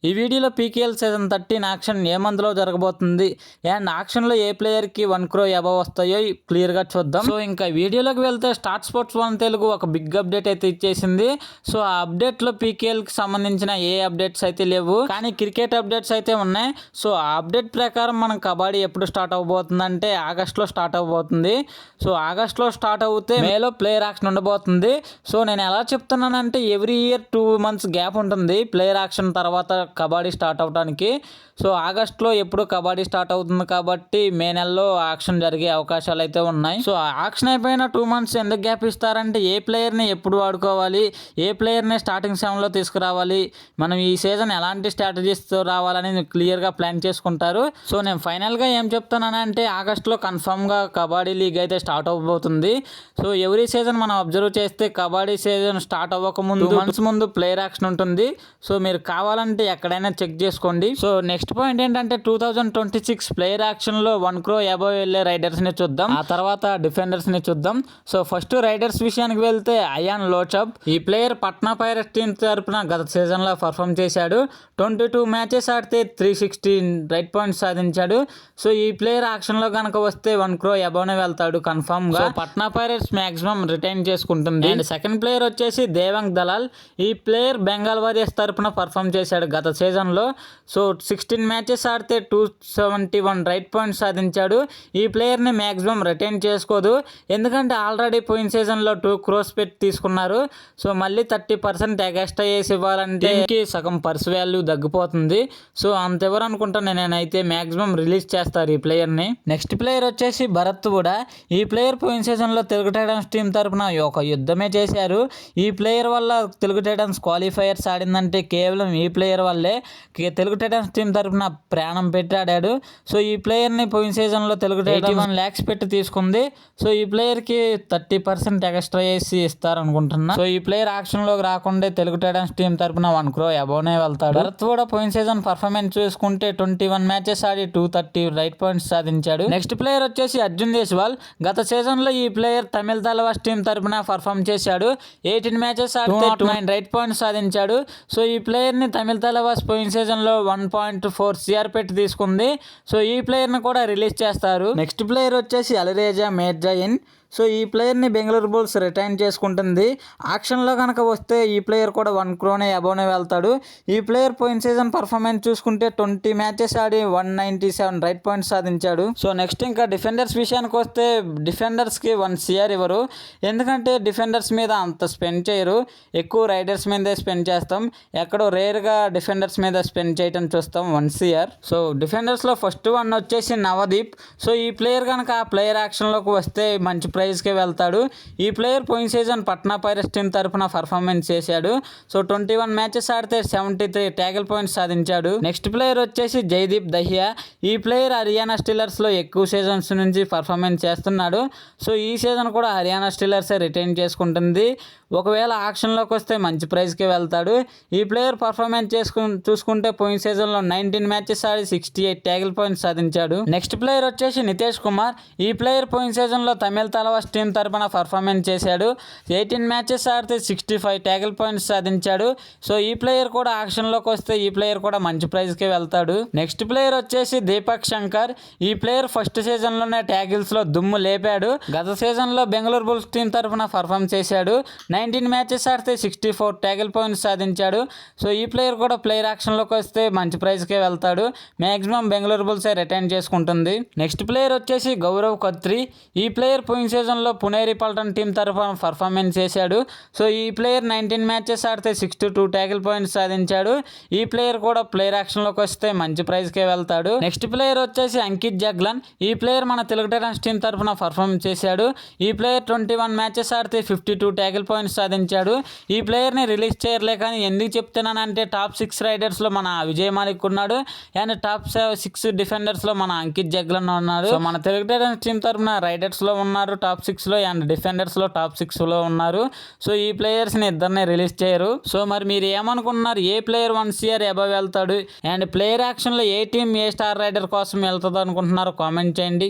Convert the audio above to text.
ఈ వీడియోలో PKL season 13 action ఏ మంత్లో జరగబోతుంది అండ్ యాక్షన్లో ఏ ప్లేయర్కి 1 crore అబవ్ వస్తాయో క్లియర్గా చూద్దాం. సో ఇంకా వీడియోలోకి వెళ్తే స్టార్ స్పోర్ట్స్ 1 తెలుగు ఒక బిగ్ అప్డేట్ అయితే ఇచ్చేసింది. సో ఆ అప్డేట్లో పీకేఎల్కి సంబంధించిన ఏ అప్డేట్స్ అయితే లేవు, కానీ క్రికెట్ అప్డేట్స్ అయితే ఉన్నాయి. సో ఆ అప్డేట్ ప్రకారం మనం కబడ్డీ ఎప్పుడు స్టార్ట్ అవబోతుంది అంటే ఆగస్ట్లో స్టార్ట్ అవబోతుంది. సో ఆగస్ట్లో స్టార్ట్ అవుతే మేలో ప్లేయర్ యాక్షన్ ఉండబోతుంది. సో నేను ఎలా చెప్తున్నానంటే ఎవ్రీ ఇయర్ 2 months గ్యాప్ ఉంటుంది ప్లేయర్ యాక్షన్ తర్వాత కబడ్డీ స్టార్ట్ అవడానికి. సో ఆగస్ట్లో ఎప్పుడు కబడ్డీ స్టార్ట్ అవుతుంది కాబట్టి మే నెలలో యాక్షన్ జరిగే అవకాశాలు అయితే ఉన్నాయి. సో యాక్షన్ అయిపోయిన 2 months ఎందుకు గ్యాప్ ఇస్తారంటే ఏ ప్లేయర్ని ఎప్పుడు వాడుకోవాలి, ఏ ప్లేయర్ని స్టార్టింగ్ 7లో తీసుకురావాలి, మనం ఈ సీజన్ ఎలాంటి స్ట్రాటజీస్తో రావాలని క్లియర్గా ప్లాన్ చేసుకుంటారు. సో నేను ఫైనల్గా ఏం చెప్తున్నానంటే ఆగస్ట్లో కన్ఫామ్గా కబడ్డీ లీగ్ అయితే స్టార్ట్ అవబోతుంది. సో ఎవ్రీ సీజన్ మనం అబ్జర్వ్ చేస్తే కబడ్డీ సీజన్ స్టార్ట్ అవ్వకముందు 2 months ముందు ప్లేయర్ యాక్షన్ ఉంటుంది. సో మీరు కావాలంటే ఎక్కడైనా చెక్ చేసుకోండి. సో నెక్స్ట్ పాయింట్ ఏంటంటే 2026 ప్లేయర్ యాక్షన్లో 1 crore అబవ్ వెళ్ళే రైడర్స్ని చూద్దాం, ఆ తర్వాత డిఫెండర్స్ని చూద్దాం. సో ఫస్ట్ రైడర్స్ విషయానికి వెళ్తే అయాన్ లోచబ్. ఈ ప్లేయర్ పట్నా పైరట్స్ టీం తరపున గత సీజన్లో పర్ఫామ్ చేశాడు. 22 matches ఆడితే 316 రైట్ పాయింట్స్ సాధించాడు. సో ఈ ప్లేయర్ యాక్షన్లో కనుక వస్తే 1 crore అబవ్నే వెళ్తాడు కన్ఫామ్గా. పట్నా పైరట్స్ మ్యాక్సిమం రిటైన్ చేసుకుంటుంది. అండ్ సెకండ్ ప్లేయర్ వచ్చేసి దేవాంగ్ దలాల్. ఈ ప్లేయర్ బెంగాల్ వారియర్స్ తరపున పర్ఫామ్ చేశాడు గత సీజన్లో. సో 16 matches ఆడితే 271 రైట్ పాయింట్స్ సాధించాడు. ఈ ప్లేయర్ని మ్యాక్సిమం రిటైన్ చేసుకోదు, ఎందుకంటే ఆల్రెడీ పోయిన సీజన్లో 2 crores పెట్టి తీసుకున్నారు. సో మళ్ళీ 30% ఎగస్ట్రా వేసి ఇవ్వాలంటే సగం పర్స్ వాల్యూ తగ్గిపోతుంది. సో అంతెవరు అనుకుంటా నేనైతే మ్యాక్సిమం రిలీజ్ చేస్తారు ఈ ప్లేయర్ని. నెక్స్ట్ ప్లేయర్ వచ్చేసి భరత్ కూడా. ఈ ప్లేయర్ పోయిన సీజన్లో తెలుగు టైటన్స్ టీం తరపున ఒక యుద్ధమే చేశారు. ఈ ప్లేయర్ వల్ల తెలుగు టైటన్స్ క్వాలిఫైయర్స్ ఆడిందంటే కేవలం ఈ ప్లేయర్ వల్లే. తెలుగు టైటన్స్ టీం తరపున ప్రాణం పెట్టి ఆడాడు. సో ఈ ప్లేయర్ని పోయిన సీజన్లో తెలుగు 81 lakhs పెట్టి తీసుకుంది. సో ఈ ప్లేయర్కి 30% ఎక్స్ట్రా వేసి ఇస్తారనుకుంటున్నా. సో ఈ ప్లేయర్ యాక్షన్లోకి రాకుండా తెలుగు టైటన్స్ టీం తరపున 1 crore అబవ్నే వెళ్తాడు. భరత్ కూడా పోయిన సీజన్ పర్ఫార్మెన్స్ చూసుకుంటే 21 matches ఆడి 230 రైట్ పాయింట్స్ సాధించాడు. నెక్స్ట్ ప్లేయర్ వచ్చేసి అర్జున్ దేశ్వాల్. గత సీజన్లో ఈ ప్లేయర్ తమిళ తలవాస్ టీం తరపున పర్ఫామ్ చేశాడు. 18 matches ఆడితే 209 రైట్ పాయింట్స్ సాధించాడు. సో ఈ ప్లేయర్ని తమిళ తలవాస్ పోయిన సీజన్లో 1.4 crore పెట్టి తీసుకుంది. సో ఈ ప్లేయర్ని కూడా రిలీజ్ చేస్తారు. నెక్స్ట్ ప్లేయర్ వచ్చేసి అలిరేజా మేర్జాయిన్. సో ఈ ప్లేయర్ని బెంగళూరు బుల్స్ రిటైన్ చేసుకుంటుంది. యాక్షన్లో కనుక వస్తే ఈ ప్లేయర్ కూడా 1 crore అబవ్నే వెళ్తాడు. ఈ ప్లేయర్ పోయిన సీజన్ పర్ఫార్మెన్స్ చూసుకుంటే 20 matches ఆడి 197 రైట్ పాయింట్స్ సాధించాడు. సో నెక్స్ట్ ఇంకా డిఫెండర్స్ విషయానికి వస్తే డిఫెండర్స్కి 1 crore ఇవ్వరు, ఎందుకంటే డిఫెండర్స్ మీద అంత స్పెండ్ చేయరు, ఎక్కువ రైడర్స్ మీదే స్పెండ్ చేస్తాం. ఎక్కడో రేర్గా డిఫెండర్స్ మీద స్పెండ్ చేయడం చూస్తాం 1 crore. సో డిఫెండర్స్లో ఫస్ట్ వన్ వచ్చేసి నవదీప్. సో ఈ ప్లేయర్ కనుక ఆ ప్లేయర్ యాక్షన్లోకి వస్తే మంచి ప్రైజ్కే వెళ్తాడు. ఈ ప్లేయర్ పోయిన సీజన్ పట్నా పైరట్స్ టీం తరపున పర్ఫార్మెన్స్ చేశాడు. సో 21 matches ఆడితే 73 ట్యాకిల్ పాయింట్స్ సాధించాడు. నెక్స్ట్ ప్లేయర్ వచ్చేసి జైదీప్ దహియా. ఈ ప్లేయర్ హర్యానా స్టీలర్స్లో ఎక్కువ సీజన్స్ నుంచి పర్ఫార్మెన్స్ చేస్తున్నాడు. సో ఈ సీజన్ కూడా హర్యానా స్టీలర్సే రిటైన్ చేసుకుంటుంది. ఒకవేళ యాక్షన్లోకి వస్తే మంచి ప్రైజ్కే వెళ్తాడు. ఈ ప్లేయర్ పర్ఫార్మెన్స్ చూసుకుంటే పోయిన సీజన్లో 19 matches ఆడి 68 ట్యాకిల్ పాయింట్స్ సాధించాడు. నెక్స్ట్ ప్లేయర్ వచ్చేసి నితేష్ కుమార్. ఈ ప్లేయర్ పోయిన సీజన్లో తమిళ తలవాస్ టీం తరపున పర్ఫార్మెన్స్ చేశాడు. 18 matches ఆడితే 65 ట్యాకిల్ పాయింట్స్ సాధించాడు. సో ఈ ప్లేయర్ కూడా యాక్షన్లోకి వస్తే ఈ ప్లేయర్ కూడా మంచి ప్రైజ్కే వెళ్తాడు. నెక్స్ట్ ప్లేయర్ వచ్చేసి దీపక్ శంకర్. ఈ ప్లేయర్ ఫస్ట్ సీజన్లోనే ట్యాకిల్స్లో దుమ్ము లేపాడు. గత సీజన్లో బెంగళూరు బుల్స్ టీం తరపున పర్ఫామ్ చేశాడు. 19 matches ఆడితే 64 ట్యాకిల్ పాయింట్స్ సాధించాడు. సో ఈ ప్లేయర్ కూడా ప్లేయర్ యాక్షన్లోకి వస్తే మంచి ప్రైజ్కే వెళ్తాడు. మ్యాక్సిమం బెంగళూరు బుల్సే రిటైన్ చేసుకుంటుంది. నెక్స్ట్ ప్లేయర్ వచ్చేసి గౌరవ్ ఖత్రి. ఈ ప్లేయర్ పోయిన సీజన్లో పునేరి పల్టన్ టీం తరఫున పర్ఫార్మెన్స్ చేశాడు. సో ఈ ప్లేయర్ 19 matches ఆడితే 62 ట్యాకిల్ పాయింట్స్ సాధించాడు. ఈ ప్లేయర్ కూడా ప్లేయర్ యాక్షన్లోకి వస్తే మంచి ప్రైజ్కే వెళ్తాడు. నెక్స్ట్ ప్లేయర్ వచ్చేసి అంకిత్ జగ్లన్. ఈ ప్లేయర్ మన తెలుగు టైటన్స్ టీం తరఫున పర్ఫార్మెన్స్ చేశాడు. ఈ ప్లేయర్ 21 matches ఆడితే 52 ట్యాకిల్ పాయింట్స్ సాధించాడు. ఈ ప్లేయర్ని రిలీజ్ చేయర్లే, కానీ ఎందుకు చెప్తున్నానంటే టాప్ 6 రైడర్స్లో మన విజయ్ మాలిక్ ఉన్నాడు అండ్ టాప్ 6 డిఫెండర్స్లో మన అంకిత్ జగ్లన్ ఉన్నారు. సో మన తెలుగు టైటన్స్ టీం తరఫున రైడర్స్లో ఉన్నారు టాప్ 6లో అండ్ డిఫెండర్స్లో టాప్ 6లో ఉన్నారు. సో ఈ ప్లేయర్స్ని ఇద్దరిని రిలీజ్ చేయరు. సో మరి మీరు ఏమనుకుంటున్నారు, ఏ ప్లేయర్ 1 crore అబవ్ వెళ్తాడు అండ్ ప్లేయర్ యాక్షన్లో ఏ టీం ఏ స్టార్ రైడర్ కోసం వెళ్తుంది అనుకుంటున్నారో కామెంట్ చేయండి.